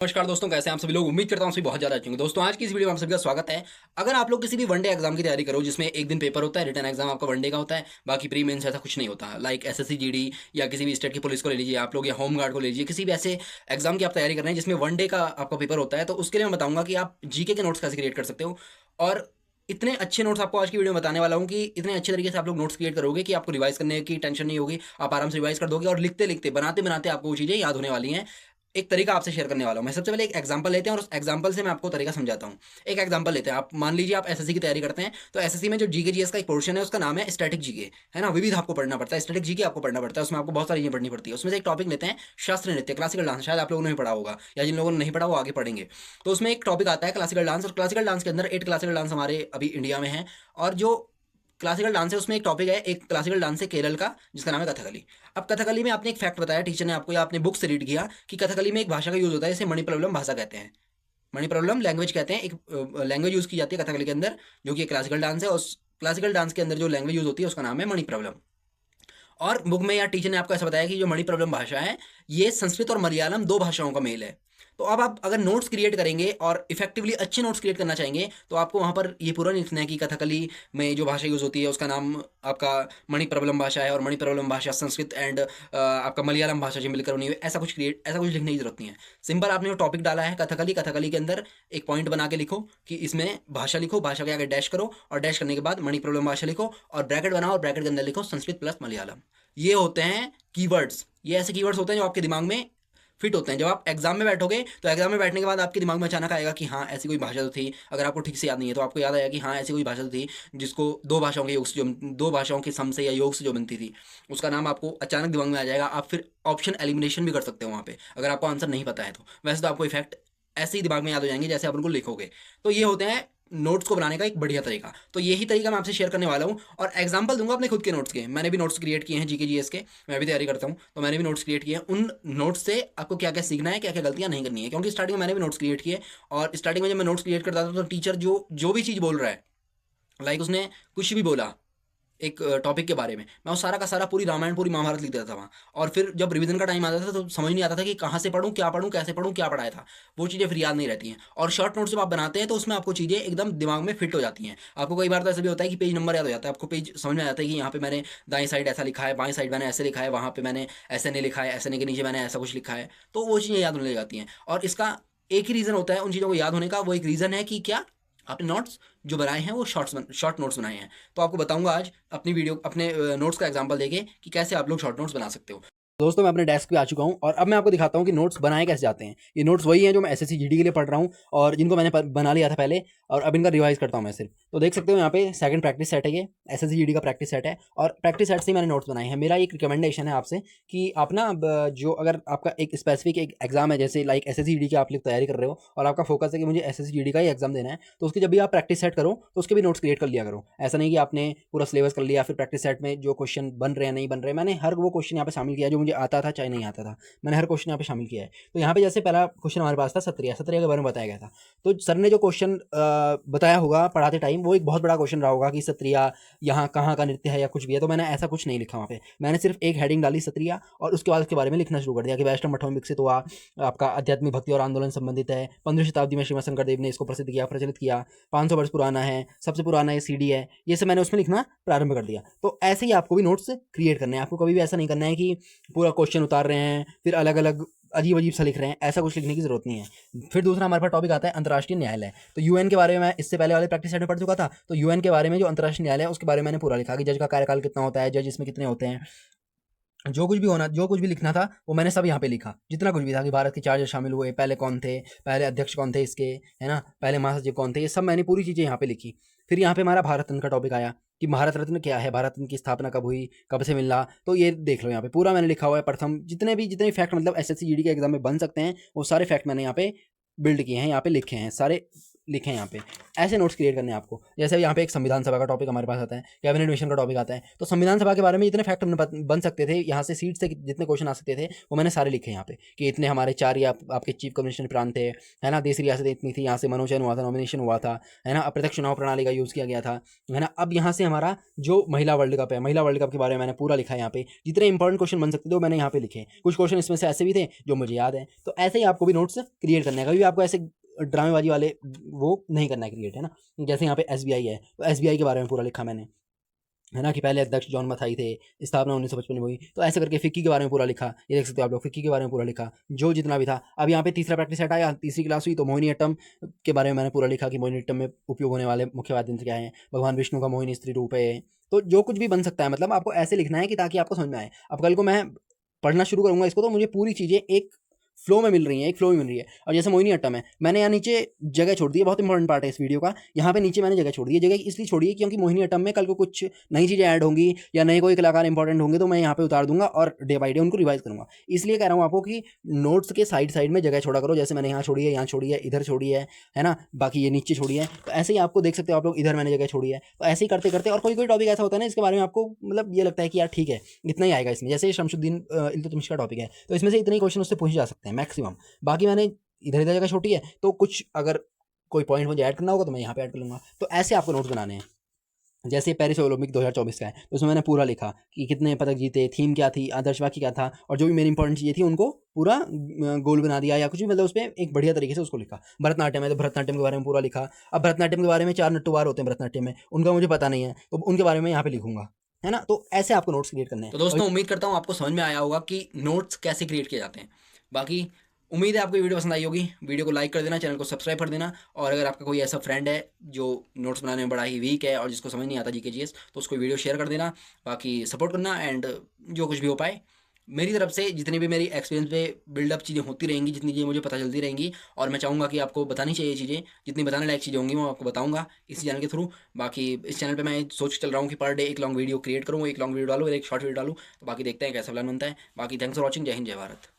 नमस्कार दोस्तों, कैसे हैं आप सभी लोग। उम्मीद करता हूं सभी बहुत ज़्यादा अच्छे होंगे। दोस्तों आज की इस वीडियो में आप सभी का स्वागत है। अगर आप लोग किसी भी वनडे एग्जाम की तैयारी करो जिसमें एक दिन पेपर होता है, रिटन एग्जाम आपका वनडे का होता है, बाकी प्री मेंस ऐसा कुछ नहीं होता। लाइक एसएससी जीडी या किसी भी स्टेट की पुलिस को ले लीजिए आप लोग, या होम गार्ड को ले लीजिए, किसी भी ऐसे एग्जाम की आप तैयारी कर रहे हैं जिसमें वनडे का आपका पेपर होता है, तो उसके लिए मैं बताऊंगा कि आप जीके के नोट्स कैसे क्रिएट कर सकते हो। और इतने अच्छे नोट्स आपको आज की वीडियो में बताने वाला हूँ कि इतने अच्छे तरीके से आप लोग नोट्स क्रिएट करोगे कि आपको रिवाइज करने की टेंशन नहीं होगी। आप आराम से रिवाइज कर दोगे और लिखते लिखते बनाते बनाते आपको वो चीज़ें याद होने वाली हैं। एक तरीका आपसे शेयर करने वाला हूँ मैं। सबसे पहले एक एग्जांपल लेते हैं और उस एग्जांपल से मैं आपको तरीका समझाता हूँ। एक एग्जांपल लेते हैं। आप मान लीजिए आप एसएससी की तैयारी करते हैं, तो एसएससी में जो जीके जीएस का एक पोर्शन है उसका नाम है स्टैटिक जीके, है ना। विविध आपको पढ़ना पड़ता है, स्टैटिक जीके आपको पढ़ना पड़ता है। उसमें आपको बहुत सारी चीजें पढ़नी पड़ती है। उसमें से एक टॉपिक लेते हैं शास्त्रीय नृत्य, क्लासिकल डांस। शायद आप लोगों ने भी पढ़ा होगा, या जिन लोगों ने नहीं पढ़ा वो आगे पढ़ेंगे। तो उसमें एक टॉपिक आता है क्लासिकल डांस, और क्लासिकल डांस के अंदर 8 क्लासिकल डांस हमारे अभी इंडिया में है। और जो क्लासिकल डांस है उसमें एक टॉपिक है, एक क्लासिकल डांस है केरल का, जिसका नाम है कथकली। अब कथकली में आपने एक फैक्ट बताया टीचर ने आपको, या आपने बुक से रीड किया कि कथकली में एक भाषा का यूज होता है जिसे मणिप्रबलम भाषा कहते हैं। मणिप्रबलम लैंग्वेज कहते हैं। एक लैंग्वेज यूज की जाती है कथकली के अंदर, जो कि क्लासिकल डांस है। उस क्लासिकल डांस के अंदर जो लैंग्वेज यूज होती है उसका नाम है मणिप्रबलम। और बुक में या टीचर ने आपको ऐसा बताया कि जो मणिप्रबलम भाषा है ये संस्कृत और मलयालम दो भाषाओं का मेल है। तो अब आप अगर नोट्स क्रिएट करेंगे और इफेक्टिवली अच्छे नोट्स क्रिएट करना चाहेंगे, तो आपको वहाँ पर ये पूरा नहीं लिखना है कि कथकली में जो भाषा यूज़ होती है उसका नाम आपका मणिप्रबलम भाषा है, और मणिप्रबलम भाषा संस्कृत एंड आपका मलयालम भाषा जो मिलकर बनी हुई है। ऐसा कुछ लिखने की जरूरत नहीं है। सिंपल आपने जो टॉपिक डाला है कथकली, कथकली के अंदर एक पॉइंट बना के लिखो कि इसमें भाषा लिखो, भाषा के आगे डैश करो, और डैश करने के बाद मणिप्रबलम भाषा लिखो, और ब्रैकेट बनाओ, और ब्रैकेट के अंदर लिखो संस्कृत प्लस मलयालम। ये होते हैं कीवर्ड्स। ये ऐसे कीवर्ड्स होते हैं जो आपके दिमाग में फिट होते हैं। जब आप एग्जाम में बैठोगे तो एग्जाम में बैठने के बाद आपके दिमाग में अचानक आएगा कि हाँ ऐसी कोई भाषा तो थी। अगर आपको ठीक से याद नहीं है तो आपको याद आएगा कि हाँ ऐसी कोई भाषा तो थी जिसको दो भाषाओं के योग से जो दो भाषाओं के सम से या योग से जो बनती थी, उसका नाम आपको अचानक दिमाग में आ जाएगा। आप फिर ऑप्शन एलिमिनेशन भी कर सकते हो वहाँ पे, अगर आपको आंसर नहीं पता है तो। वैसे तो आपको इफेक्ट ऐसे ही दिमाग में याद हो जाएंगे जैसे आप उनको लिखोगे। तो ये होते हैं नोट्स को बनाने का एक बढ़िया तरीका। तो यही तरीका मैं आपसे शेयर करने वाला हूँ, और एग्जांपल दूंगा अपने खुद के नोट्स के। मैंने भी नोट्स क्रिएट किए हैं जीके जीएस के, मैं भी तैयारी करता हूँ, तो मैंने भी नोट्स क्रिएट किए हैं। उन नोट्स से आपको क्या क्या सीखना है, क्या क्या गलतियां नहीं करनी है, क्योंकि स्टार्टिंग में मैंने भी नोट्स क्रिएट किए। और स्टार्टिंग में जब मैं नोट्स क्रिएट करता था तो टीचर जो जो भी चीज़ बोल रहा है, लाइक उसने कुछ भी बोला एक टॉपिक के बारे में, मैं वो सारा का सारा पूरी रामायण पूरी महाभारत लिख देता था वहाँ। और फिर जब रिवीजन का टाइम आता था तो समझ नहीं आता था कि कहाँ से पढ़ूँ, कैसे पढ़ूँ, क्या पढ़ाया था। वो चीज़ें फिर याद नहीं रहती हैं। और शॉर्ट नोट्स जब आप बनाते हैं तो उसमें आपको चीज़ें एकदम दिमाग में फिट हो जाती हैं। आपको कई बार तो ऐसा भी होता है कि पेज नंबर याद हो जाता है, आपको पेज समझ में आ जाता है कि यहाँ पे मैंने दाएं साइड ऐसा लिखा है, बाएं साइड मैंने ऐसे लिखा है, वहाँ पे मैंने ऐसे नहीं लिखा है, ऐसे नहीं के नीचे मैंने ऐसा कुछ लिखा है। तो वो चीज़ें याद होने लग जाती हैं। और इसका एक ही रीज़न होता है उन चीज़ों को याद होने का, वो एक रीज़न है कि क्या आपने नोट्स जो बनाए हैं वो शॉर्ट नोट्स बनाए हैं। तो आपको बताऊंगा आज अपनी वीडियो अपने नोट्स का एग्जांपल देके कि कैसे आप लोग शॉर्ट नोट्स बना सकते हो। दोस्तों मैं अपने डेस्क पे आ चुका हूँ, और अब मैं आपको दिखाता हूँ कि नोट्स बनाए कैसे जाते हैं। ये नोट्स वही हैं जो मैं एसएससी जीडी के लिए पढ़ रहा हूँ, और जिनको मैंने बना लिया था पहले, और अब इनका रिवाइज करता हूँ मैं सिर्फ। तो देख सकते हो यहाँ पे सेकंड प्रैक्टिस सेट है, ये एसएससी जीडी का प्रैक्टिस सेट है, और प्रैक्टिस सेट से ही मैंने नोट्स बनाए हैं। मेरा एक रिकमेंडेशन है आपसे कि आप ना जो अगर आपका एक स्पेसिफिक एक एग्जाम है, जैसे लाइक एसएससी जीडी की आप लोग तैयारी कर रहे हो और आपका फोकस है कि मुझे एसएससी जीडी का ही एग्जाम देना है, तो उसकी जब भी आप प्रैक्टिस सेट करो तो उसके भी नोट्स क्रिएट कर लिया करो। ऐसा नहीं कि आपने पूरा सिलेबस कर लिया फिर प्रैक्टिस सेट में जो क्वेश्चन बन रहे हैं नहीं बन रहे। मैंने हर वो क्वेश्चन यहाँ पे शामिल किया जो मुझे आता था चाहे नहीं आता था, मैंने हर क्वेश्चन यहाँ पे शामिल किया है। तो यहाँ पे जैसे पहला क्वेश्चन हमारे पास था सत्रिया, सत्रिया के बारे में बताया गया था। तो सर ने जो क्वेश्चन बताया होगा पढ़ाते टाइम, वो एक बहुत बड़ा क्वेश्चन रहा होगा कि सत्रिया यहाँ कहाँ का नृत्य है या कुछ भी है। तो मैंने ऐसा कुछ नहीं लिखा वहाँ पे, मैंने सिर्फ एक हेडिंग डाली सत्रिया, और उसके बाद उसके बारे में लिखना शुरू कर दिया कि वैष्णव मठों में विकसित हुआ, आपका आध्यात्मिक भक्ति और आंदोलन संबंधित है, 15वीं शताब्दी में श्रीमद शंकर देव ने इसको प्रसिद्ध किया, प्रचलित किया, 500 वर्ष पुराना है, सबसे पुराना ये सीडी है। ये सब मैंने उसमें लिखना प्रारंभ कर दिया। तो ऐसे ही आपको भी नोट्स क्रिएट करने हैं। आपको कभी भी ऐसा नहीं करना है कि पूरा क्वेश्चन उतार रहे हैं फिर अलग अलग अजीब अजीब सा लिख रहे हैं, ऐसा कुछ लिखने की जरूरत नहीं है। फिर दूसरा हमारे पास टॉपिक आता है अंतर्राष्ट्रीय न्यायालय। तो यूएन के बारे में मैं इससे पहले वाले प्रैक्टिस सेट में पढ़ चुका था। तो यूएन के बारे में जो अंतर्राष्ट्रीय न्यायालय है उसके बारे में मैंने पूरा लिखा कि जज का कार्यकाल कितना होता है, जज इसमें कितने होते हैं, जो कुछ भी होना, जो कुछ भी लिखना था वो मैंने सब यहाँ पे लिखा। जितना कुछ भी था कि भारत के 4 जज शामिल हुए, पहले कौन थे, पहले अध्यक्ष कौन थे इसके, है ना, पहले महासचिव कौन थे, ये सब मैंने पूरी चीज़ें यहाँ पे लिखी। फिर यहाँ पे हमारा भारत रत्न का टॉपिक आया कि भारत रत्न क्या है, भारत रत्न की स्थापना कब हुई, कब से मिला। तो ये देख लो यहाँ पे पूरा मैंने लिखा हुआ है। प्रथम जितने फैक्ट मतलब एसएससी जीडी के एग्जाम में बन सकते हैं वो सारे फैक्ट मैंने यहाँ पे बिल्ड किए हैं, यहाँ पे लिखे हैं, सारे लिखें यहाँ पे, ऐसे नोट्स क्रिएट करने हैं आपको। जैसे यहाँ पे एक संविधान सभा का टॉपिक हमारे पास आता है, कैबिनेट मिशन का टॉपिक आता है, तो संविधान सभा के बारे में जितने फैक्ट बन सकते थे, यहाँ से सीट से जितने क्वेश्चन आ सकते थे वो मैंने सारे लिखे यहाँ पे, कि इतने हमारे 4 या आपके चीफ कमिश्नर प्रांत थे, है ना, देश रियासतें इतनी थी, यहाँ से मनोचयन हुआ था, नॉमिनेशन हुआ था, है ना, अप्रत्यक्ष चुनाव प्रणाली का यूज़ किया गया था, है ना। अब यहाँ से हमारा जो महिला वर्ल्ड कप है, महिला वर्ल्ड कप के बारे में मैंने पूरा लिखा है यहाँ पे, जितने इंपॉर्टेंट क्वेश्चन बन सकते थे वो मैंने यहाँ पे लिखे। कुछ क्वेश्चन इसमें से ऐसे भी थे जो मुझे याद है। तो ऐसे ही आपको भी नोट्स क्रिएट करने का, कभी भी आपको ऐसे ड्रामेबाजी वाले वो नहीं करना है क्रिएट, है ना। जैसे यहाँ पे एसबीआई है, तो एसबीआई के बारे में पूरा लिखा मैंने, है ना, कि पहले अध्यक्ष जॉन मथाई थे, स्थापना 1955 में हुई। तो ऐसे करके फिक्की के बारे में पूरा लिखा, ये देख सकते हो आप लोग, फिक्की के बारे में पूरा लिखा जो जितना भी था। अब यहाँ पे तीसरा प्रैक्टिस सेट आया, तीसरी क्लास हुई, तो मोहिनीअट्टम के बारे में मैंने पूरा लिखा कि मोहिनीअट्टम में उपयोग होने वाले मुख्य वाद्य यंत्र क्या है, भगवान विष्णु का मोहिनी स्त्री रूप है। तो जो कुछ भी बन सकता है, मतलब आपको ऐसे लिखना है कि ताकि आपको समझ में आए। अब कल को मैं पढ़ना शुरू करूंगा इसको, तो मुझे पूरी चीज़ें एक फ्लो में मिल रही है, एक फ्लो में मिल रही है। और जैसे मोहिनीअट्टम है, मैंने यहाँ नीचे जगह छोड़ दी है, बहुत इंपॉर्टेंट पार्ट है इस वीडियो का। यहाँ पे नीचे मैंने जगह छोड़ दी है, जगह इसलिए छोड़ी है क्योंकि मोहिनीअट्टम में कल को कुछ नई चीज़ें ऐड होंगी या नए कोई कलाकार इंपॉर्टेंट होंगे, तो मैं यहाँ पे उतार दूंगा और डे बाई डे उनको रिवाइज करूंगा। इसलिए कह रहा हूँ आपको कि नोट्स के साइड साइड में जगह छोड़ा करो, जैसे मैंने यहाँ छोड़ी है, यहाँ छोड़ी है, इधर छोड़ी है ना, बाकी ये नीचे छोड़ी है। तो ऐसे ही आपको देख सकते हो आप लोग, इधर मैंने जगह छोड़ी है। तो ऐसे ही करते करते, और कोई कोई टॉपिक ऐसा होता है ना इसके बारे में आपको मतलब ये लगता है कि यार ठीक है इतना ही आएगा इसमें, जैसे शमशुद्दीन इल्तुतमिश का टॉपिक है, तो इसमें से इतने ही क्वेश्चन उससे पूछे जा सकते हैं मैक्सिमम। बाकी मैंने इधर इधर जगह छोटी है, तो कुछ अगर कोई पॉइंट मुझे ऐड करना होगा तो मैं यहाँ पे ऐड कर लूँगा। तो ऐसे आपको नोट्स बनाने हैं। जैसे पेरिस ओलंपिक 2024 का है, तो उसमें मैंने पूरा लिखा कि कितने पदक जीते, थीम क्या थी, आदर्श वाक्य क्या था, और जो भी मेरी इंपॉर्टेंट चीज़ें थी उनको पूरा गोल बना दिया या कुछ भी, मतलब उस पर एक बढ़िया तरीके से उसको लिखा। भरतनाट्यम है तो भरतनाट्यम के बारे में पूरा लिखा। अब भरतनाट्यम के बारे में 4 नट्टूवार होते हैं भरतनाट्यम में, उनका मुझे पता नहीं है, तो उनके बारे में यहाँ पे लिखूंगा, है ना। तो ऐसे आपको नोट्स क्रिएट करने हैं। तो दोस्तों उम्मीद करता हूँ आपको समझ में आया होगा कि नोट्स कैसे क्रिएट किए जाते हैं। बाकी उम्मीद है आपको वीडियो पसंद आई होगी। वीडियो को लाइक कर देना, चैनल को सब्सक्राइब कर देना, और अगर आपका कोई ऐसा फ्रेंड है जो नोट्स बनाने में बड़ा ही वीक है और जिसको समझ नहीं आता जीके जीएस, तो उसको वीडियो शेयर कर देना। बाकी सपोर्ट करना, एंड जो कुछ भी हो पाए मेरी तरफ से, जितनी भी मेरी एक्सपीरियंस पे बिल्डअप चीज़ें होती रहेंगी, जितनी चीज़ें मुझे पता चलती रहेंगी, और मैं चाहूँगा कि आपको बतानी चाहिए चीज़ें, जितनी बताने लायक चीज़ें होंगी मैं आपको बताऊँगा इस चैनल के थ्रू। बाकी इस चैनल पे मैं सोच के चल रहा हूँ कि पर डे एक लॉन्ग वीडियो क्रिएट करूँ, एक लॉन्ग वीडियो डालूँ, एक शॉर्ट वीडियो डालूँ। तो बाकी देखते हैं कैसा प्लान बनता है। बाकी थैंक्स फॉर वॉचिंग। जय हिंद, जय भारत।